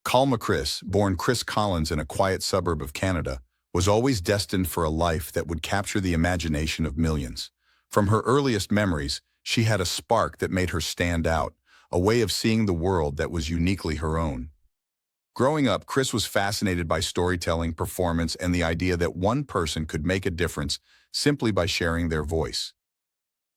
KallMeKris, born Chris Collins in a quiet suburb of Canada, was always destined for a life that would capture the imagination of millions. From her earliest memories, she had a spark that made her stand out, a way of seeing the world that was uniquely her own. Growing up, Chris was fascinated by storytelling, performance, and the idea that one person could make a difference simply by sharing their voice.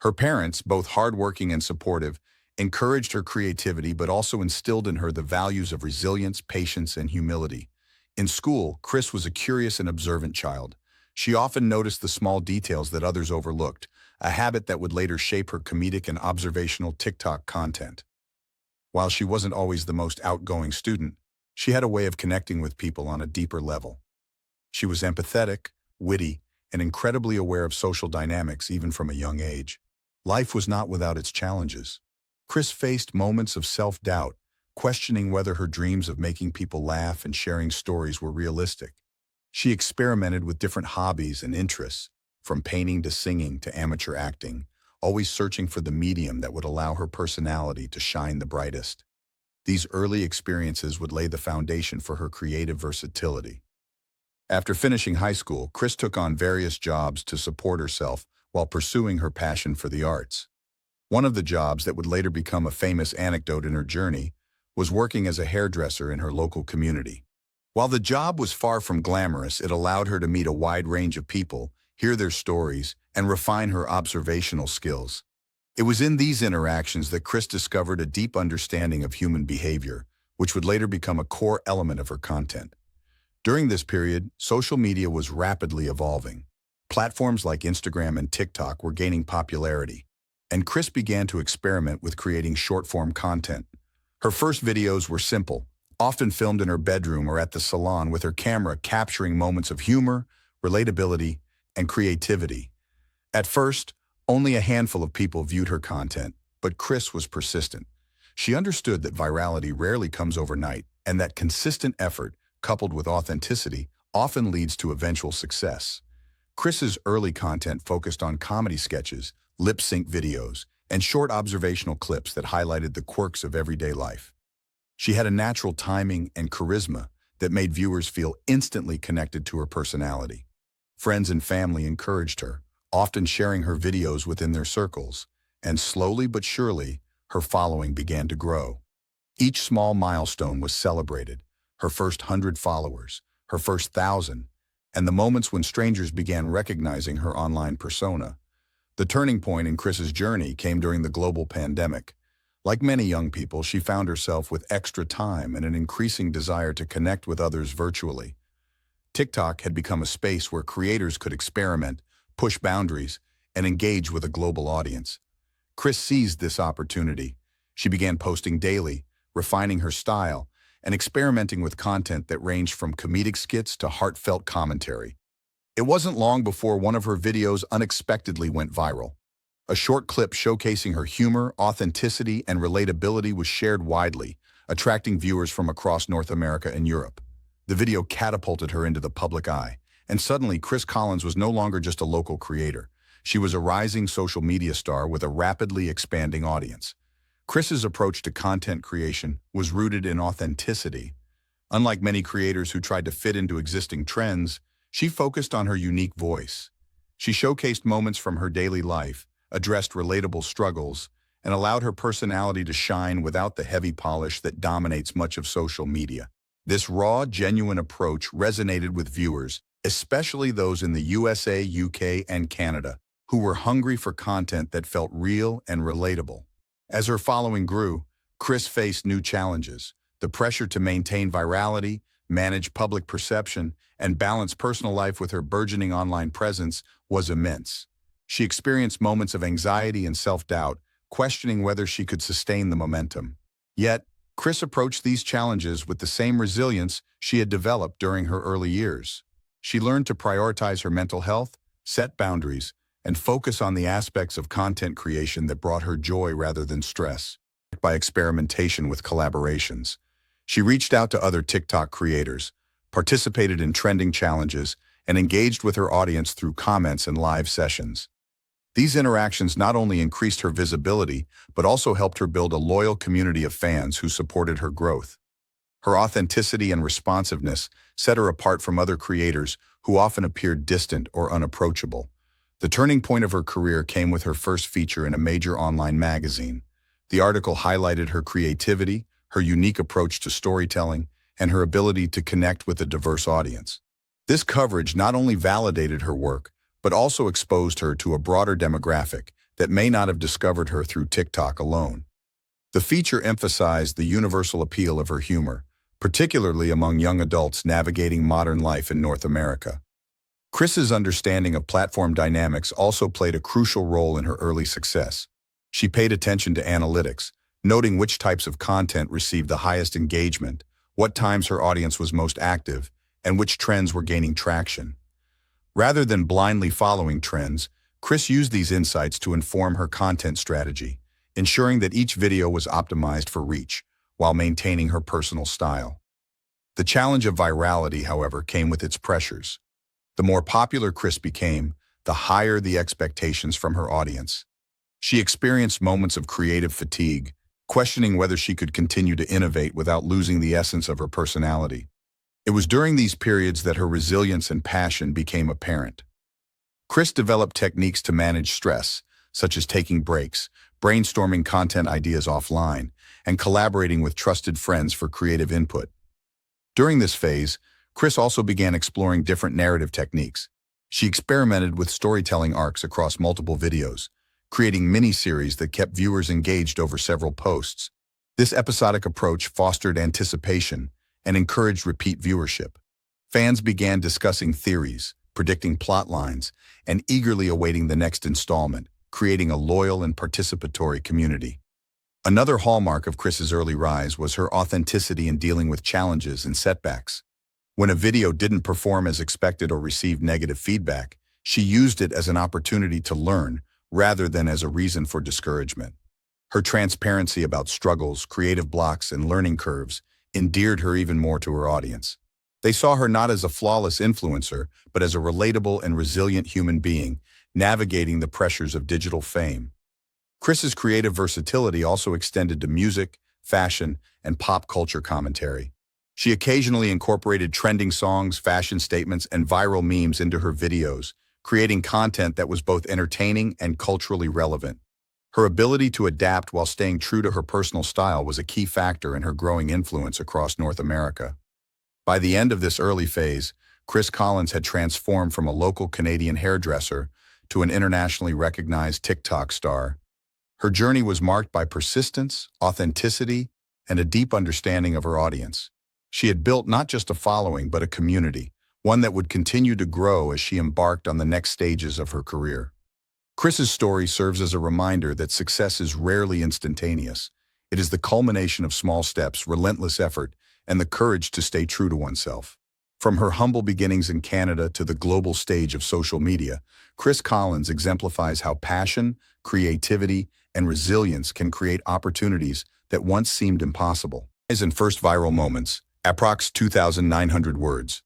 Her parents, both hardworking and supportive, encouraged her creativity but also instilled in her the values of resilience, patience, and humility. In school, Chris was a curious and observant child. She often noticed the small details that others overlooked, a habit that would later shape her comedic and observational TikTok content. While she wasn't always the most outgoing student, she had a way of connecting with people on a deeper level. She was empathetic, witty, and incredibly aware of social dynamics even from a young age. Life was not without its challenges. Chris faced moments of self-doubt, questioning whether her dreams of making people laugh and sharing stories were realistic. She experimented with different hobbies and interests, from painting to singing to amateur acting, always searching for the medium that would allow her personality to shine the brightest. These early experiences would lay the foundation for her creative versatility. After finishing high school, Chris took on various jobs to support herself while pursuing her passion for the arts. One of the jobs that would later become a famous anecdote in her journey was working as a hairdresser in her local community. While the job was far from glamorous, it allowed her to meet a wide range of people, hear their stories, and refine her observational skills. It was in these interactions that Chris discovered a deep understanding of human behavior, which would later become a core element of her content. During this period, social media was rapidly evolving. Platforms like Instagram and TikTok were gaining popularity, and Chris began to experiment with creating short-form content. Her first videos were simple, often filmed in her bedroom or at the salon with her camera capturing moments of humor, relatability, and creativity. At first, only a handful of people viewed her content, but Chris was persistent. She understood that virality rarely comes overnight and that consistent effort, coupled with authenticity, often leads to eventual success. Chris's early content focused on comedy sketches, lip-sync videos, and short observational clips that highlighted the quirks of everyday life. She had a natural timing and charisma that made viewers feel instantly connected to her personality. Friends and family encouraged her, often sharing her videos within their circles, and slowly but surely, her following began to grow. Each small milestone was celebrated, her first 100 followers, her first 1,000, and the moments when strangers began recognizing her online persona. The turning point in Chris's journey came during the global pandemic. Like many young people, she found herself with extra time and an increasing desire to connect with others virtually. TikTok had become a space where creators could experiment, push boundaries, and engage with a global audience. Chris seized this opportunity. She began posting daily, refining her style, and experimenting with content that ranged from comedic skits to heartfelt commentary. It wasn't long before one of her videos unexpectedly went viral. A short clip showcasing her humor, authenticity, and relatability was shared widely, attracting viewers from across North America and Europe. The video catapulted her into the public eye, and suddenly Chris Collins was no longer just a local creator. She was a rising social media star with a rapidly expanding audience. Chris's approach to content creation was rooted in authenticity. Unlike many creators who tried to fit into existing trends, she focused on her unique voice. She showcased moments from her daily life, addressed relatable struggles, and allowed her personality to shine without the heavy polish that dominates much of social media. This raw, genuine approach resonated with viewers, especially those in the USA, UK, and Canada, who were hungry for content that felt real and relatable. As her following grew, Chris faced new challenges. The pressure to maintain virality, manage public perception, and balance personal life with her burgeoning online presence was immense. She experienced moments of anxiety and self-doubt, questioning whether she could sustain the momentum. Yet, Chris approached these challenges with the same resilience she had developed during her early years. She learned to prioritize her mental health, set boundaries, and focus on the aspects of content creation that brought her joy rather than stress. By experimentation with collaborations, she reached out to other TikTok creators, participated in trending challenges, and engaged with her audience through comments and live sessions. These interactions not only increased her visibility, but also helped her build a loyal community of fans who supported her growth. Her authenticity and responsiveness set her apart from other creators who often appeared distant or unapproachable. The turning point of her career came with her first feature in a major online magazine. The article highlighted her creativity, her unique approach to storytelling, and her ability to connect with a diverse audience. This coverage not only validated her work, but also exposed her to a broader demographic that may not have discovered her through TikTok alone. The feature emphasized the universal appeal of her humor, particularly among young adults navigating modern life in North America. Kris's understanding of platform dynamics also played a crucial role in her early success. She paid attention to analytics, noting which types of content received the highest engagement, what times her audience was most active, and which trends were gaining traction. Rather than blindly following trends, Kris used these insights to inform her content strategy, ensuring that each video was optimized for reach, while maintaining her personal style. The challenge of virality, however, came with its pressures. The more popular Kris became, the higher the expectations from her audience. She experienced moments of creative fatigue, questioning whether she could continue to innovate without losing the essence of her personality. It was during these periods that her resilience and passion became apparent. Kris developed techniques to manage stress, such as taking breaks, brainstorming content ideas offline, and collaborating with trusted friends for creative input. During this phase, Kris also began exploring different narrative techniques. She experimented with storytelling arcs across multiple videos, creating mini-series that kept viewers engaged over several posts. This episodic approach fostered anticipation and encouraged repeat viewership. Fans began discussing theories, predicting plot lines, and eagerly awaiting the next installment, creating a loyal and participatory community. Another hallmark of Kris's early rise was her authenticity in dealing with challenges and setbacks. When a video didn't perform as expected or received negative feedback, she used it as an opportunity to learn rather than as a reason for discouragement. Her transparency about struggles, creative blocks, and learning curves endeared her even more to her audience. They saw her not as a flawless influencer, but as a relatable and resilient human being, navigating the pressures of digital fame. Kris's creative versatility also extended to music, fashion, and pop culture commentary. She occasionally incorporated trending songs, fashion statements, and viral memes into her videos, creating content that was both entertaining and culturally relevant. Her ability to adapt while staying true to her personal style was a key factor in her growing influence across North America. By the end of this early phase, Kris Collins had transformed from a local Canadian hairdresser to an internationally recognized TikTok star. Her journey was marked by persistence, authenticity, and a deep understanding of her audience. She had built not just a following, but a community, one that would continue to grow as she embarked on the next stages of her career. Kris's story serves as a reminder that success is rarely instantaneous. It is the culmination of small steps, relentless effort, and the courage to stay true to oneself. From her humble beginnings in Canada to the global stage of social media, Kris Collins exemplifies how passion, creativity, and resilience can create opportunities that once seemed impossible. In first viral moments, approx 2,900 words.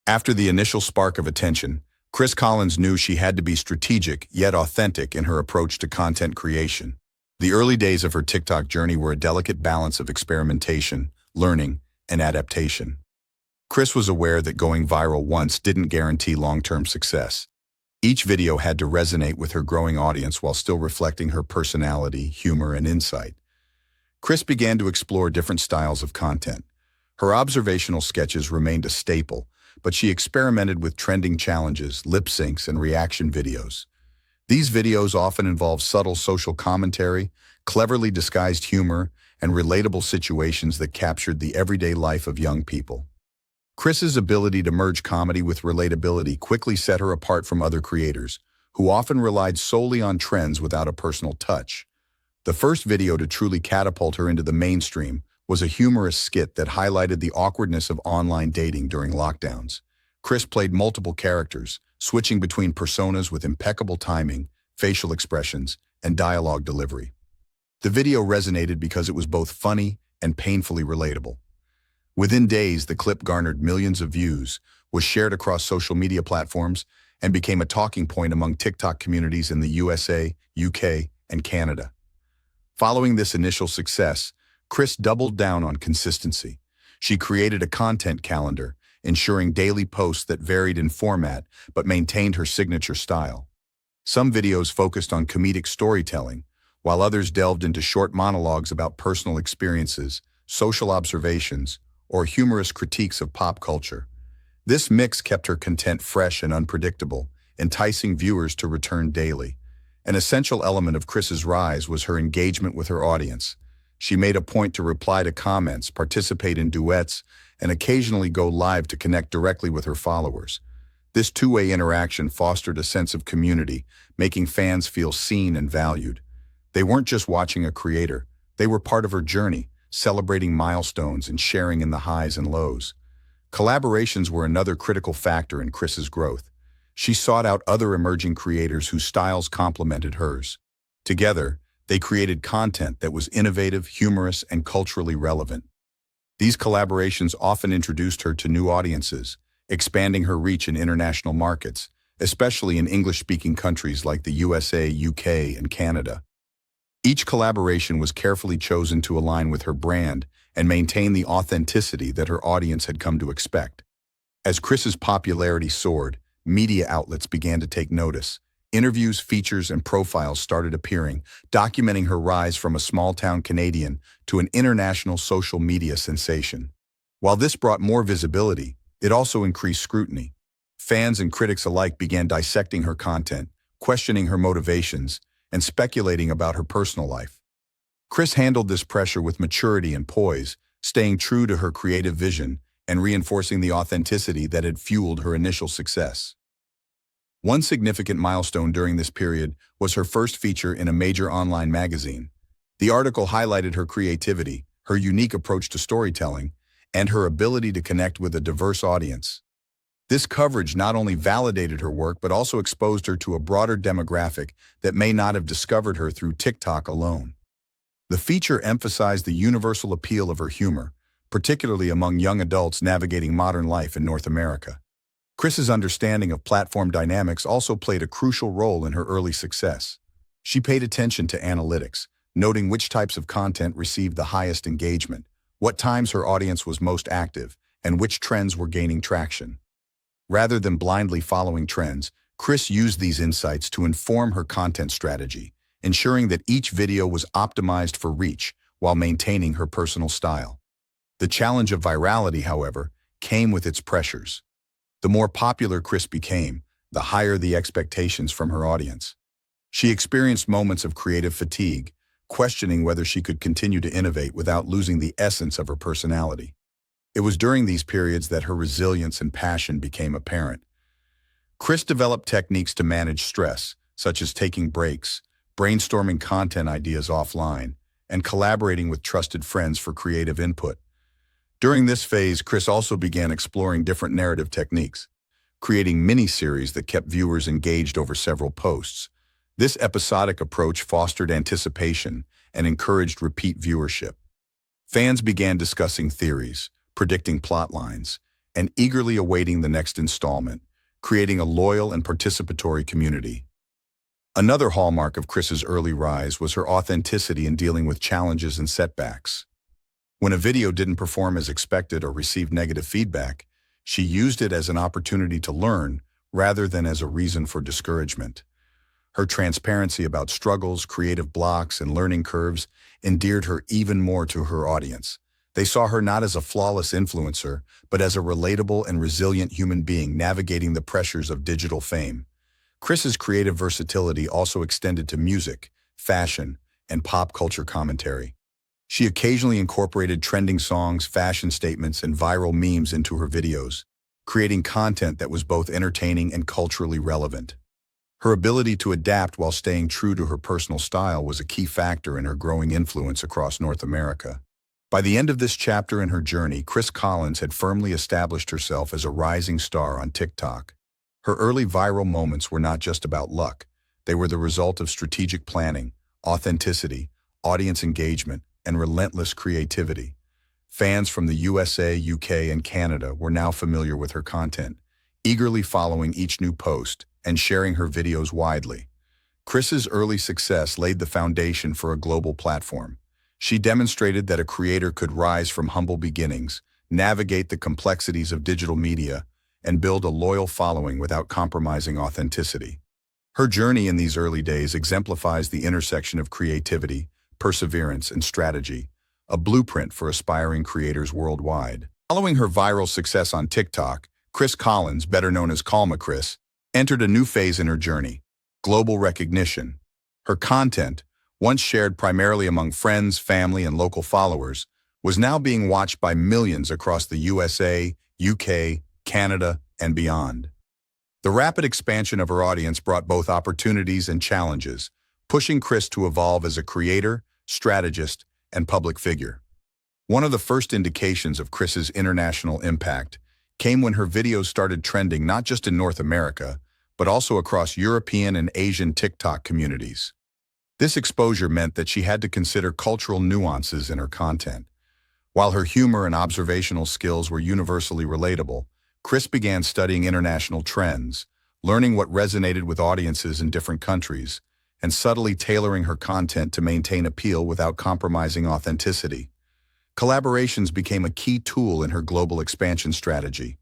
After the initial spark of attention, Kris Collins knew she had to be strategic yet authentic in her approach to content creation. The early days of her TikTok journey were a delicate balance of experimentation, learning, and adaptation. Kris was aware that going viral once didn't guarantee long-term success. Each video had to resonate with her growing audience while still reflecting her personality, humor, and insight. Kris began to explore different styles of content. Her observational sketches remained a staple, but she experimented with trending challenges, lip syncs, and reaction videos. These videos often involve subtle social commentary, cleverly disguised humor, and relatable situations that captured the everyday life of young people. Kris's ability to merge comedy with relatability quickly set her apart from other creators, who often relied solely on trends without a personal touch. The first video to truly catapult her into the mainstream was a humorous skit that highlighted the awkwardness of online dating during lockdowns. Kris played multiple characters, switching between personas with impeccable timing, facial expressions, and dialogue delivery. The video resonated because it was both funny and painfully relatable. Within days, the clip garnered millions of views, was shared across social media platforms, and became a talking point among TikTok communities in the USA, UK, and Canada. Following this initial success, Kris doubled down on consistency. She created a content calendar, ensuring daily posts that varied in format but maintained her signature style. Some videos focused on comedic storytelling, while others delved into short monologues about personal experiences, social observations, or humorous critiques of pop culture. This mix kept her content fresh and unpredictable, enticing viewers to return daily. An essential element of Kris's rise was her engagement with her audience. She made a point to reply to comments, participate in duets, and occasionally go live to connect directly with her followers. This two-way interaction fostered a sense of community, making fans feel seen and valued. They weren't just watching a creator, they were part of her journey, celebrating milestones and sharing in the highs and lows. Collaborations were another critical factor in Kris's growth. She sought out other emerging creators whose styles complemented hers. Together, they created content that was innovative, humorous, and culturally relevant. These collaborations often introduced her to new audiences, expanding her reach in international markets, especially in English-speaking countries like the USA, UK, and Canada. Each collaboration was carefully chosen to align with her brand and maintain the authenticity that her audience had come to expect. As Kris's popularity soared, media outlets began to take notice. Interviews, features, and profiles started appearing, documenting her rise from a small-town Canadian to an international social media sensation. While this brought more visibility, it also increased scrutiny. Fans and critics alike began dissecting her content, questioning her motivations, and speculating about her personal life. Kris handled this pressure with maturity and poise, staying true to her creative vision and reinforcing the authenticity that had fueled her initial success. One significant milestone during this period was her first feature in a major online magazine. The article highlighted her creativity, her unique approach to storytelling, and her ability to connect with a diverse audience. This coverage not only validated her work but also exposed her to a broader demographic that may not have discovered her through TikTok alone. The feature emphasized the universal appeal of her humor, particularly among young adults navigating modern life in North America. Kris's understanding of platform dynamics also played a crucial role in her early success. She paid attention to analytics, noting which types of content received the highest engagement, what times her audience was most active, and which trends were gaining traction. Rather than blindly following trends, Kris used these insights to inform her content strategy, ensuring that each video was optimized for reach while maintaining her personal style. The challenge of virality, however, came with its pressures. The more popular Kris became, the higher the expectations from her audience. She experienced moments of creative fatigue, questioning whether she could continue to innovate without losing the essence of her personality. It was during these periods that her resilience and passion became apparent. Kris developed techniques to manage stress, such as taking breaks, brainstorming content ideas offline, and collaborating with trusted friends for creative input. During this phase, Kris also began exploring different narrative techniques, creating mini-series that kept viewers engaged over several posts. This episodic approach fostered anticipation and encouraged repeat viewership. Fans began discussing theories, predicting plot lines, and eagerly awaiting the next installment, creating a loyal and participatory community. Another hallmark of Kris's early rise was her authenticity in dealing with challenges and setbacks. When a video didn't perform as expected or received negative feedback, she used it as an opportunity to learn rather than as a reason for discouragement. Her transparency about struggles, creative blocks, and learning curves endeared her even more to her audience. They saw her not as a flawless influencer, but as a relatable and resilient human being navigating the pressures of digital fame. Kris's creative versatility also extended to music, fashion, and pop culture commentary. She occasionally incorporated trending songs, fashion statements, and viral memes into her videos, creating content that was both entertaining and culturally relevant. Her ability to adapt while staying true to her personal style was a key factor in her growing influence across North America. By the end of this chapter in her journey, Kris Collins had firmly established herself as a rising star on TikTok. Her early viral moments were not just about luck. They were the result of strategic planning, authenticity, audience engagement, and relentless creativity. Fans from the USA, UK, and Canada were now familiar with her content, eagerly following each new post and sharing her videos widely. Kris's early success laid the foundation for a global platform. She demonstrated that a creator could rise from humble beginnings, navigate the complexities of digital media, and build a loyal following without compromising authenticity. Her journey in these early days exemplifies the intersection of creativity, perseverance, and strategy, a blueprint for aspiring creators worldwide. Following her viral success on TikTok, Kris Collins, better known as KallMeKris, entered a new phase in her journey: global recognition. Her content, once shared primarily among friends, family, and local followers, was now being watched by millions across the USA, UK, Canada, and beyond. The rapid expansion of her audience brought both opportunities and challenges, pushing Kris to evolve as a creator, strategist, and public figure. One of the first indications of Kris's international impact came when her videos started trending not just in North America, but also across European and Asian TikTok communities. This exposure meant that she had to consider cultural nuances in her content. While her humor and observational skills were universally relatable, Kris began studying international trends, learning what resonated with audiences in different countries, and subtly tailoring her content to maintain appeal without compromising authenticity. Collaborations became a key tool in her global expansion strategy.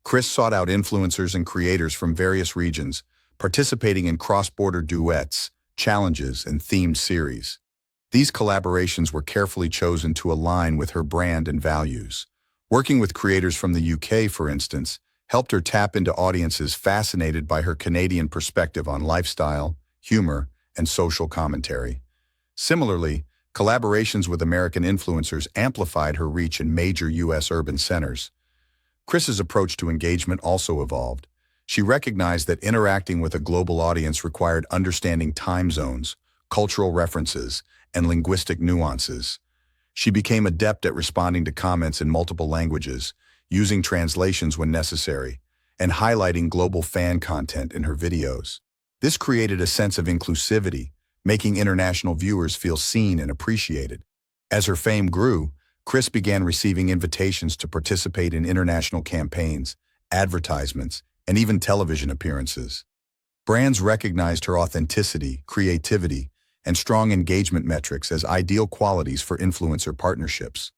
Kris sought out influencers and creators from various regions, participating in cross-border duets, challenges, and themed series. These collaborations were carefully chosen to align with her brand and values. Working with creators from the UK, for instance, helped her tap into audiences fascinated by her Canadian perspective on lifestyle, humor, and social commentary. Similarly, collaborations with American influencers amplified her reach in major US urban centers. Kris's approach to engagement also evolved. She recognized that interacting with a global audience required understanding time zones, cultural references, and linguistic nuances. She became adept at responding to comments in multiple languages, using translations when necessary, and highlighting global fan content in her videos. This created a sense of inclusivity, making international viewers feel seen and appreciated. As her fame grew, Kris began receiving invitations to participate in international campaigns, advertisements, and even television appearances. Brands recognized her authenticity, creativity, and strong engagement metrics as ideal qualities for influencer partnerships.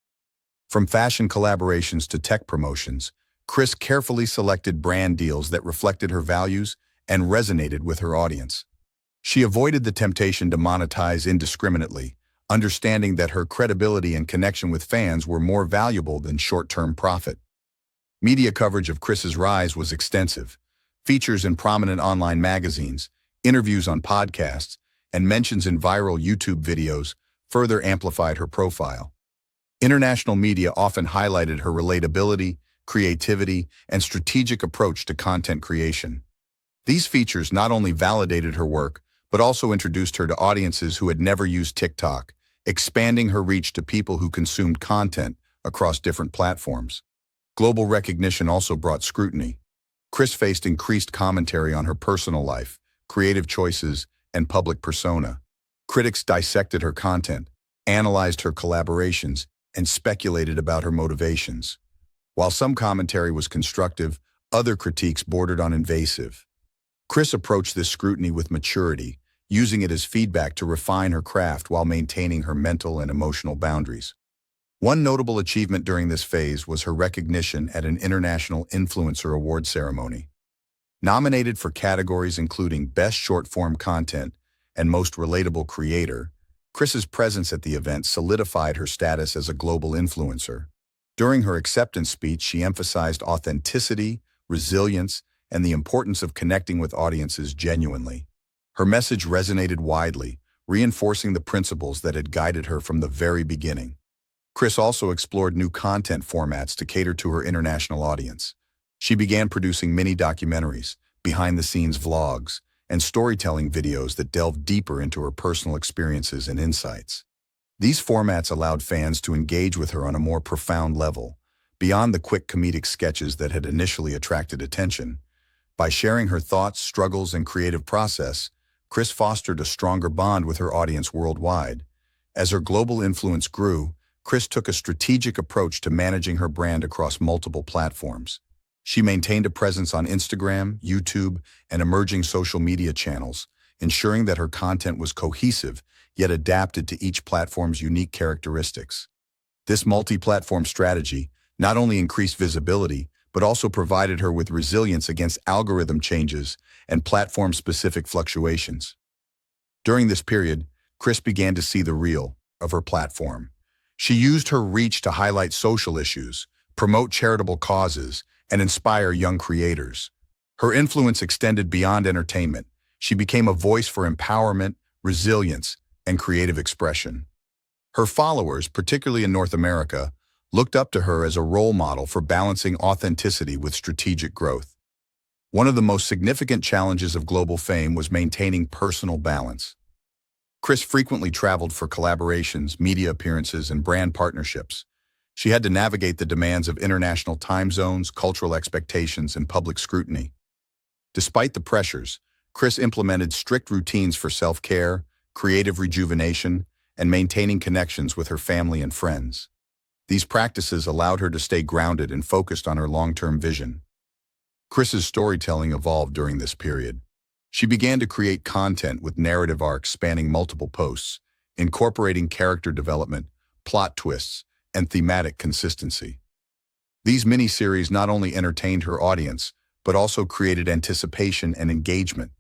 From fashion collaborations to tech promotions, Kris carefully selected brand deals that reflected her values and resonated with her audience. She avoided the temptation to monetize indiscriminately, understanding that her credibility and connection with fans were more valuable than short-term profit. Media coverage of Kris's rise was extensive. Features in prominent online magazines, interviews on podcasts, and mentions in viral YouTube videos further amplified her profile. International media often highlighted her relatability, creativity, and strategic approach to content creation. These features not only validated her work, but also introduced her to audiences who had never used TikTok, expanding her reach to people who consumed content across different platforms. Global recognition also brought scrutiny. Kris faced increased commentary on her personal life, creative choices, and public persona. Critics dissected her content, analyzed her collaborations, and speculated about her motivations. While some commentary was constructive, other critiques bordered on invasive. Kris approached this scrutiny with maturity, using it as feedback to refine her craft while maintaining her mental and emotional boundaries. One notable achievement during this phase was her recognition at an international influencer award ceremony. Nominated for categories including Best Short-Form Content and Most Relatable Creator, Kris's presence at the event solidified her status as a global influencer. During her acceptance speech, she emphasized authenticity, resilience, and the importance of connecting with audiences genuinely. Her message resonated widely, reinforcing the principles that had guided her from the very beginning. Kris also explored new content formats to cater to her international audience. She began producing mini-documentaries, behind-the-scenes vlogs, and storytelling videos that delved deeper into her personal experiences and insights. These formats allowed fans to engage with her on a more profound level, beyond the quick comedic sketches that had initially attracted attention. By sharing her thoughts, struggles, and creative process, Kris fostered a stronger bond with her audience worldwide. As her global influence grew, Kris took a strategic approach to managing her brand across multiple platforms. She maintained a presence on Instagram, YouTube, and emerging social media channels, ensuring that her content was cohesive, yet adapted to each platform's unique characteristics. This multi-platform strategy not only increased visibility, but also provided her with resilience against algorithm changes and platform-specific fluctuations. During this period, Kris began to see the real of her platform. She used her reach to highlight social issues, promote charitable causes, and inspire young creators. Her influence extended beyond entertainment. She became a voice for empowerment, resilience, and creative expression. Her followers, particularly in North America, looked up to her as a role model for balancing authenticity with strategic growth. One of the most significant challenges of global fame was maintaining personal balance. Kris frequently traveled for collaborations, media appearances, and brand partnerships. She had to navigate the demands of international time zones, cultural expectations, and public scrutiny. Despite the pressures, Kris implemented strict routines for self-care, creative rejuvenation, and maintaining connections with her family and friends. These practices allowed her to stay grounded and focused on her long-term vision. Kris's storytelling evolved during this period. She began to create content with narrative arcs spanning multiple posts, incorporating character development, plot twists, and thematic consistency. These mini-series not only entertained her audience, but also created anticipation and engagement,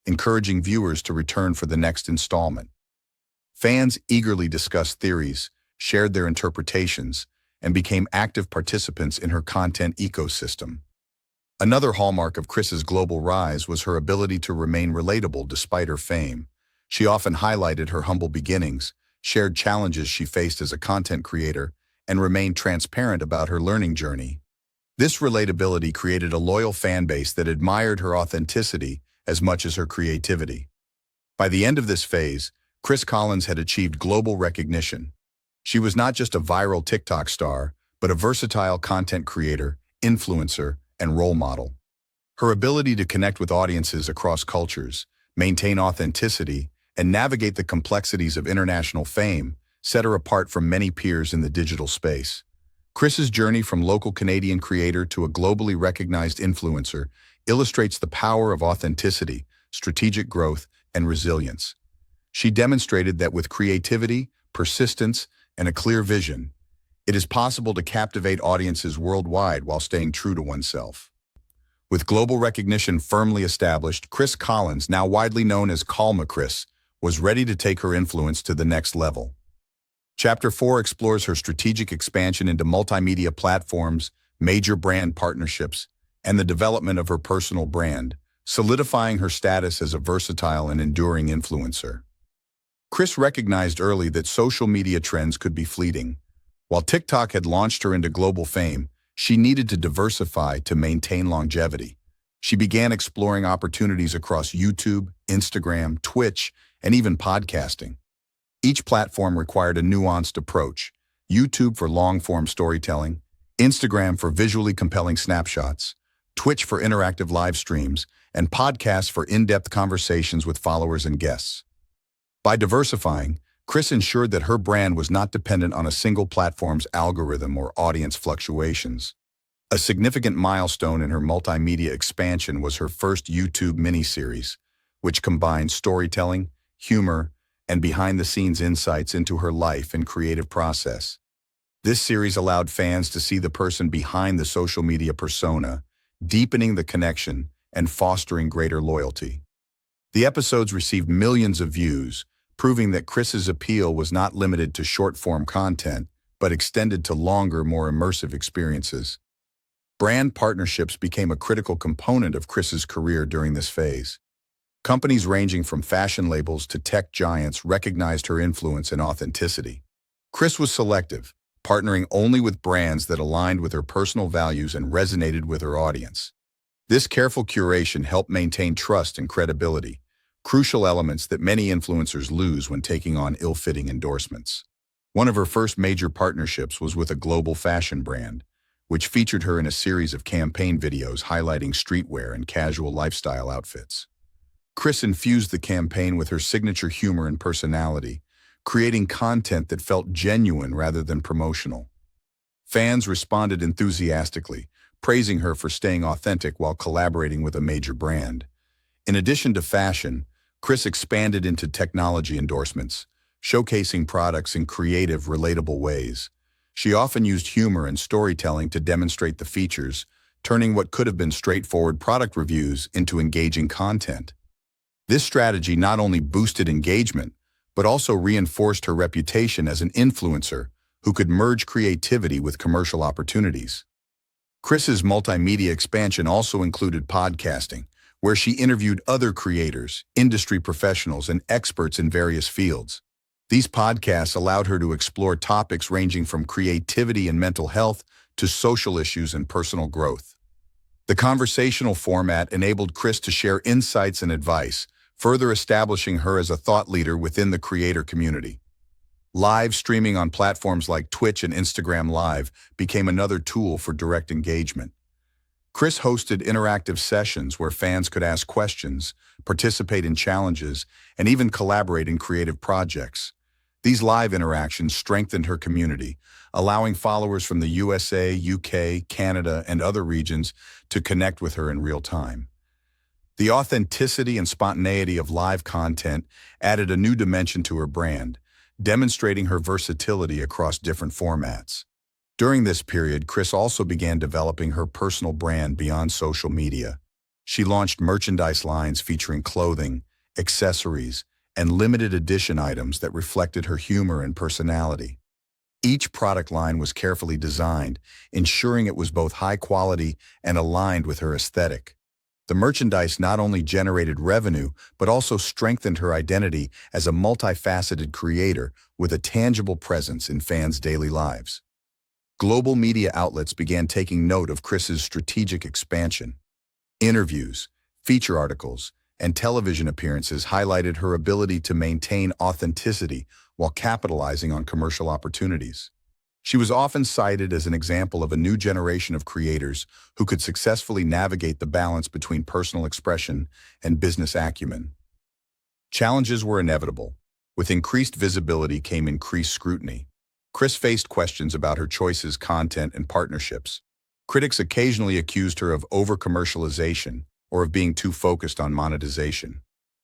encouraging viewers to return for the next installment. Fans eagerly discussed theories, shared their interpretations, and became active participants in her content ecosystem. Another hallmark of Kris's global rise was her ability to remain relatable despite her fame. She often highlighted her humble beginnings, shared challenges she faced as a content creator, and remained transparent about her learning journey. This relatability created a loyal fan base that admired her authenticity as much as her creativity. By the end of this phase, Kris Collins had achieved global recognition. She was not just a viral TikTok star, but a versatile content creator, influencer, and role model. Her ability to connect with audiences across cultures, maintain authenticity, and navigate the complexities of international fame set her apart from many peers in the digital space. Kris's journey from local Canadian creator to a globally recognized influencer illustrates the power of authenticity, strategic growth, and resilience. She demonstrated that with creativity, persistence, and a clear vision, it is possible to captivate audiences worldwide while staying true to oneself. With global recognition firmly established, Kris Collins, now widely known as KallMeKris, was ready to take her influence to the next level. Chapter 4 explores her strategic expansion into multimedia platforms, major brand partnerships, and the development of her personal brand, solidifying her status as a versatile and enduring influencer. Kris recognized early that social media trends could be fleeting. While TikTok had launched her into global fame, she needed to diversify to maintain longevity. She began exploring opportunities across YouTube, Instagram, Twitch, and even podcasting. Each platform required a nuanced approach: YouTube for long-form storytelling, Instagram for visually compelling snapshots, Twitch for interactive live streams, and podcasts for in-depth conversations with followers and guests. By diversifying, Kris ensured that her brand was not dependent on a single platform's algorithm or audience fluctuations. A significant milestone in her multimedia expansion was her first YouTube miniseries, which combined storytelling, humor, and behind-the-scenes insights into her life and creative process. This series allowed fans to see the person behind the social media persona, deepening the connection and fostering greater loyalty. The episodes received millions of views, proving that Kris's appeal was not limited to short-form content, but extended to longer, more immersive experiences. Brand partnerships became a critical component of Kris's career during this phase. Companies ranging from fashion labels to tech giants recognized her influence and authenticity. Kris was selective, partnering only with brands that aligned with her personal values and resonated with her audience. This careful curation helped maintain trust and credibility, crucial elements that many influencers lose when taking on ill-fitting endorsements. One of her first major partnerships was with a global fashion brand, which featured her in a series of campaign videos highlighting streetwear and casual lifestyle outfits. Kris infused the campaign with her signature humor and personality, creating content that felt genuine rather than promotional. Fans responded enthusiastically, praising her for staying authentic while collaborating with a major brand. In addition to fashion, Kris expanded into technology endorsements, showcasing products in creative, relatable ways. She often used humor and storytelling to demonstrate the features, turning what could have been straightforward product reviews into engaging content. This strategy not only boosted engagement, but also reinforced her reputation as an influencer who could merge creativity with commercial opportunities. Kris's multimedia expansion also included podcasting, where she interviewed other creators, industry professionals, and experts in various fields. These podcasts allowed her to explore topics ranging from creativity and mental health to social issues and personal growth. The conversational format enabled Kris to share insights and advice, further establishing her as a thought leader within the creator community. Live streaming on platforms like Twitch and Instagram Live became another tool for direct engagement. Kris hosted interactive sessions where fans could ask questions, participate in challenges, and even collaborate in creative projects. These live interactions strengthened her community, allowing followers from the USA, UK, Canada, and other regions to connect with her in real time. The authenticity and spontaneity of live content added a new dimension to her brand, demonstrating her versatility across different formats. During this period, Kris also began developing her personal brand beyond social media. She launched merchandise lines featuring clothing, accessories, and limited edition items that reflected her humor and personality. Each product line was carefully designed, ensuring it was both high quality and aligned with her aesthetic. The merchandise not only generated revenue, but also strengthened her identity as a multifaceted creator with a tangible presence in fans' daily lives. Global media outlets began taking note of Kris's strategic expansion. Interviews, feature articles, and television appearances highlighted her ability to maintain authenticity while capitalizing on commercial opportunities. She was often cited as an example of a new generation of creators who could successfully navigate the balance between personal expression and business acumen. Challenges were inevitable. With increased visibility came increased scrutiny. Kris faced questions about her choices, content, and partnerships. Critics occasionally accused her of over-commercialization or of being too focused on monetization.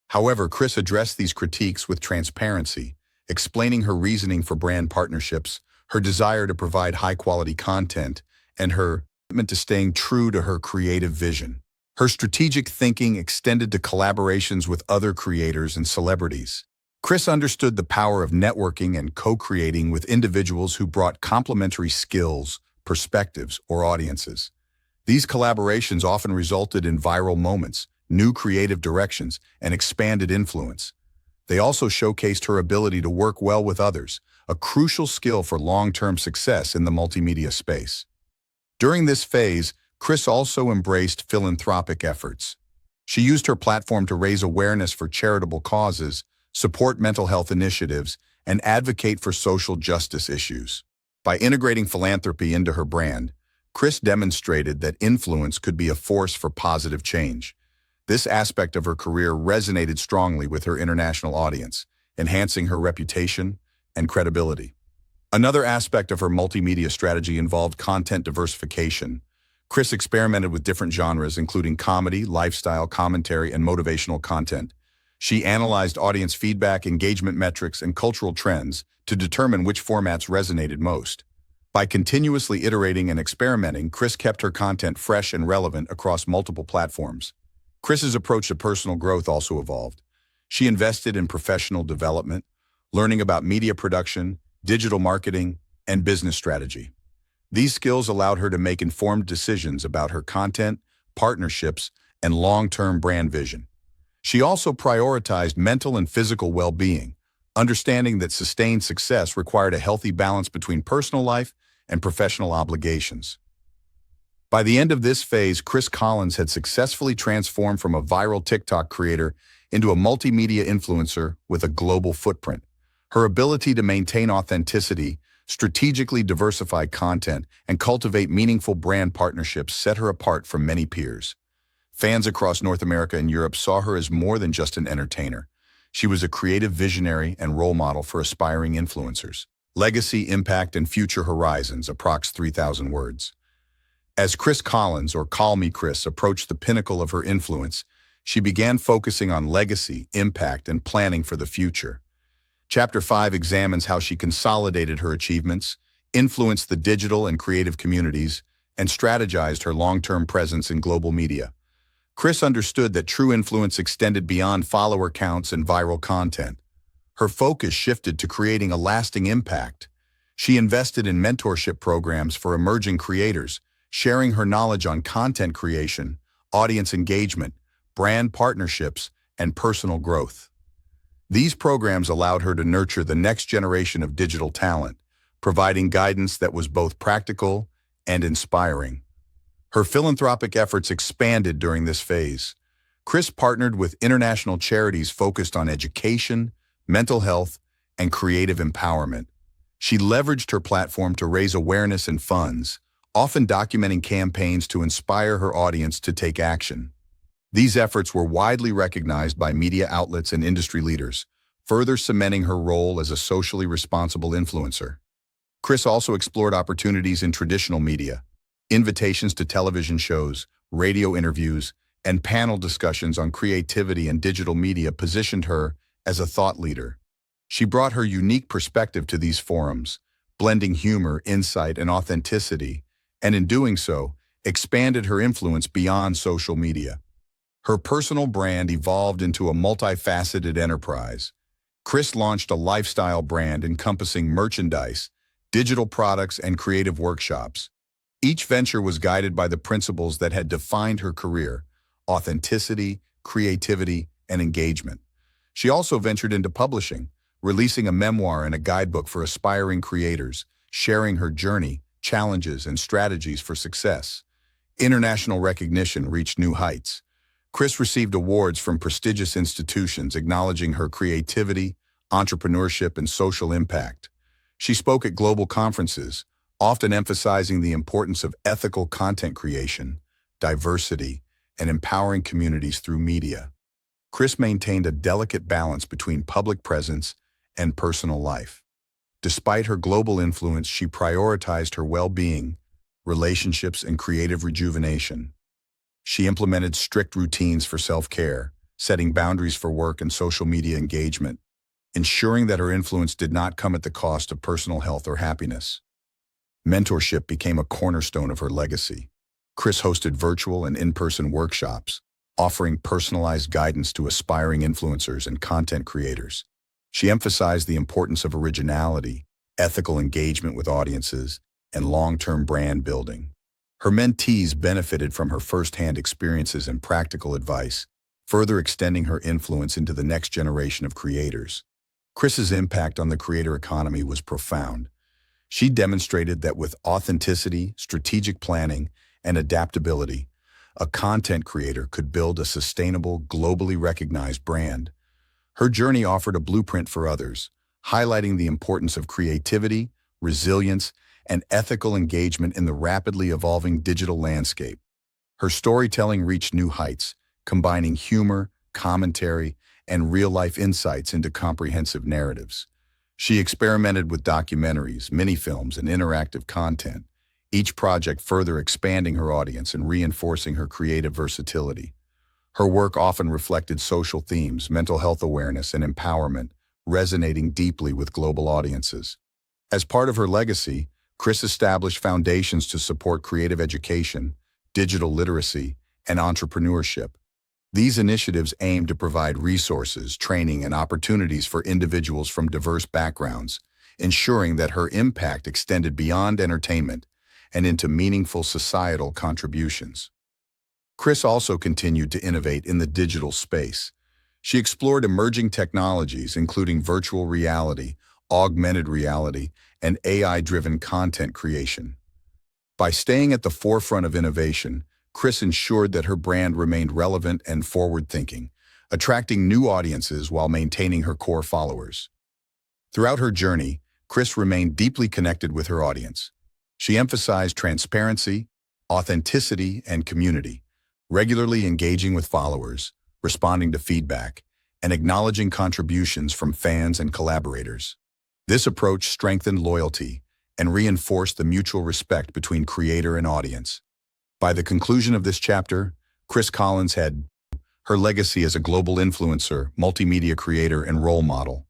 However, Kris addressed these critiques with transparency, explaining her reasoning for brand partnerships, her desire to provide high-quality content, and her commitment to staying true to her creative vision. Her strategic thinking extended to collaborations with other creators and celebrities. Kris understood the power of networking and co-creating with individuals who brought complementary skills, perspectives, or audiences. These collaborations often resulted in viral moments, new creative directions, and expanded influence. They also showcased her ability to work well with others, a crucial skill for long-term success in the multimedia space. During this phase, Kris also embraced philanthropic efforts. She used her platform to raise awareness for charitable causes, support mental health initiatives, and advocate for social justice issues. By integrating philanthropy into her brand, Kris demonstrated that influence could be a force for positive change. This aspect of her career resonated strongly with her international audience, enhancing her reputation and credibility. Another aspect of her multimedia strategy involved content diversification. Kris experimented with different genres, including comedy, lifestyle, commentary, and motivational content. She analyzed audience feedback, engagement metrics, and cultural trends to determine which formats resonated most. By continuously iterating and experimenting, Kris kept her content fresh and relevant across multiple platforms. Kris's approach to personal growth also evolved. She invested in professional development, learning about media production, digital marketing, and business strategy. These skills allowed her to make informed decisions about her content, partnerships, and long-term brand vision. She also prioritized mental and physical well-being, understanding that sustained success required a healthy balance between personal life and professional obligations. By the end of this phase, Kris Collins had successfully transformed from a viral TikTok creator into a multimedia influencer with a global footprint. Her ability to maintain authenticity, strategically diversify content, and cultivate meaningful brand partnerships set her apart from many peers. Fans across North America and Europe saw her as more than just an entertainer. She was a creative visionary and role model for aspiring influencers. Legacy, impact, and future horizons, approx 3,000 words. As Kris Collins, or KallMeKris, approached the pinnacle of her influence, she began focusing on legacy, impact, and planning for the future. Chapter 5 examines how she consolidated her achievements, influenced the digital and creative communities, and strategized her long-term presence in global media. Kris understood that true influence extended beyond follower counts and viral content. Her focus shifted to creating a lasting impact. She invested in mentorship programs for emerging creators, sharing her knowledge on content creation, audience engagement, brand partnerships, and personal growth. These programs allowed her to nurture the next generation of digital talent, providing guidance that was both practical and inspiring. Her philanthropic efforts expanded during this phase. Kris partnered with international charities focused on education, mental health, and creative empowerment. She leveraged her platform to raise awareness and funds, often documenting campaigns to inspire her audience to take action. These efforts were widely recognized by media outlets and industry leaders, further cementing her role as a socially responsible influencer. Kris also explored opportunities in traditional media. Invitations to television shows, radio interviews, and panel discussions on creativity and digital media positioned her as a thought leader. She brought her unique perspective to these forums, blending humor, insight, and authenticity, and in doing so, expanded her influence beyond social media. Her personal brand evolved into a multifaceted enterprise. Kris launched a lifestyle brand encompassing merchandise, digital products, and creative workshops. Each venture was guided by the principles that had defined her career: authenticity, creativity, and engagement. She also ventured into publishing, releasing a memoir and a guidebook for aspiring creators, sharing her journey, challenges, and strategies for success. International recognition reached new heights. Kris received awards from prestigious institutions acknowledging her creativity, entrepreneurship, and social impact. She spoke at global conferences, often emphasizing the importance of ethical content creation, diversity, and empowering communities through media. Kris maintained a delicate balance between public presence and personal life. Despite her global influence, she prioritized her well-being, relationships, and creative rejuvenation. She implemented strict routines for self-care, setting boundaries for work and social media engagement, ensuring that her influence did not come at the cost of personal health or happiness. Mentorship became a cornerstone of her legacy. Kris hosted virtual and in-person workshops, offering personalized guidance to aspiring influencers and content creators. She emphasized the importance of originality, ethical engagement with audiences, and long-term brand building. Her mentees benefited from her first-hand experiences and practical advice, further extending her influence into the next generation of creators. Kris's impact on the creator economy was profound. She demonstrated that with authenticity, strategic planning, and adaptability, a content creator could build a sustainable, globally recognized brand. Her journey offered a blueprint for others, highlighting the importance of creativity, resilience, and ethical engagement in the rapidly evolving digital landscape. Her storytelling reached new heights, combining humor, commentary, and real-life insights into comprehensive narratives. She experimented with documentaries, mini-films, and interactive content, each project further expanding her audience and reinforcing her creative versatility. Her work often reflected social themes, mental health awareness, and empowerment, resonating deeply with global audiences. As part of her legacy, Kris established foundations to support creative education, digital literacy, and entrepreneurship. These initiatives aim to provide resources, training, and opportunities for individuals from diverse backgrounds, ensuring that her impact extended beyond entertainment and into meaningful societal contributions. Kris also continued to innovate in the digital space. She explored emerging technologies, including virtual reality, augmented reality, and AI-driven content creation. By staying at the forefront of innovation, Kris ensured that her brand remained relevant and forward-thinking, attracting new audiences while maintaining her core followers. Throughout her journey, Kris remained deeply connected with her audience. She emphasized transparency, authenticity, and community, regularly engaging with followers, responding to feedback, and acknowledging contributions from fans and collaborators. This approach strengthened loyalty and reinforced the mutual respect between creator and audience. By the conclusion of this chapter, Kris Collins had her legacy as a global influencer, multimedia creator, and role model.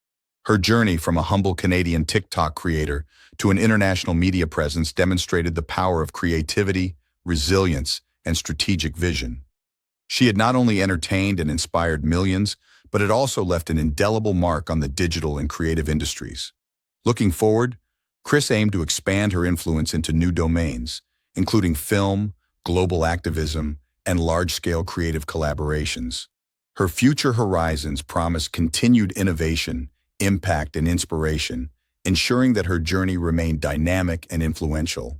Her journey from a humble Canadian TikTok creator to an international media presence demonstrated the power of creativity, resilience, and strategic vision. She had not only entertained and inspired millions, but had also left an indelible mark on the digital and creative industries. Looking forward, Kris aimed to expand her influence into new domains, including film, global activism, and large-scale creative collaborations. Her future horizons promise continued innovation, impact, and inspiration, ensuring that her journey remained dynamic and influential.